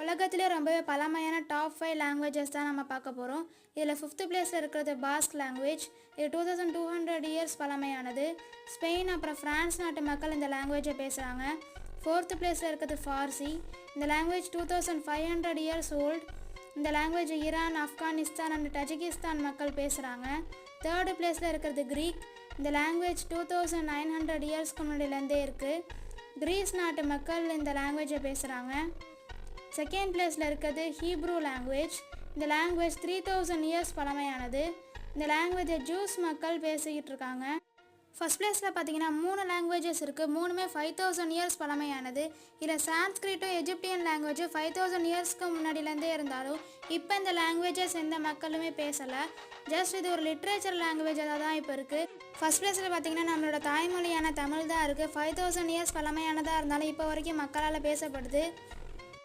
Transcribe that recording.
உலகத்திலே ரொம்பவே பழமையான டாப் 5 லாங்குவேஜஸ் தான் நம்ம பார்க்க போகிறோம். இதில் 5th பிளேஸில் இருக்கிறது பாஸ்க் லாங்குவேஜ். இது 2200 இயர்ஸ் பழமையானது. ஸ்பெயின் அப்புறம் ஃப்ரான்ஸ் நாட்டு மக்கள் இந்த லாங்குவேஜை பேசுகிறாங்க. 4th பிளேஸில் இருக்கிறது ஃபார்சி. இந்த லாங்குவேஜ் 2500 இயர்ஸ் ஓல்டு. இந்த லாங்குவேஜ் ஈரான், ஆப்கானிஸ்தான் அண்ட் டஜிகிஸ்தான் மக்கள் பேசுகிறாங்க. 3rd பிளேஸில் இருக்கிறது க்ரீக். இந்த லாங்குவேஜ் 2900 இயர்ஸ்க்கு முன்னாடியிலேருந்தே இருக்குது. கிரீஸ் நாட்டு மக்கள் இந்த லாங்குவேஜை பேசுகிறாங்க. 2nd பிளேஸில் இருக்கிறது ஹீப்ரூ லாங்குவேஜ். இந்த லாங்குவேஜ் 3000 இயர்ஸ் பழமையானது. இந்த லாங்குவேஜை ஜூஸ் மக்கள் பேசிக்கிட்டு இருக்காங்க. ஃபர்ஸ்ட் பிளேஸில் பார்த்தீங்கன்னா 3 லாங்குவேஜஸ் இருக்குது. 3மே 5000 இயர்ஸ் பழமையானது. இதில் சான்ஸ்கிரிட்டும் எஜிப்டியன் லாங்குவேஜும் 5000 இயர்ஸ்க்கு முன்னாடியிலேருந்தே இருந்தாலும் இப்போ இந்த லாங்குவேஜஸ் எந்த மக்களுமே பேசலை. ஜஸ்ட் இது ஒரு லிட்ரேச்சர் லாங்குவேஜாக தான் இப்போ இருக்குது. ஃபர்ஸ்ட் பிளேஸில் பார்த்தீங்கன்னா நம்மளோட தாய்மொழியான தமிழ் தான் இருக்குது. 5000 இயர்ஸ் பழமையானதாக இருந்தாலும் இப்போ வரைக்கும் மக்களால் பேசப்படுது.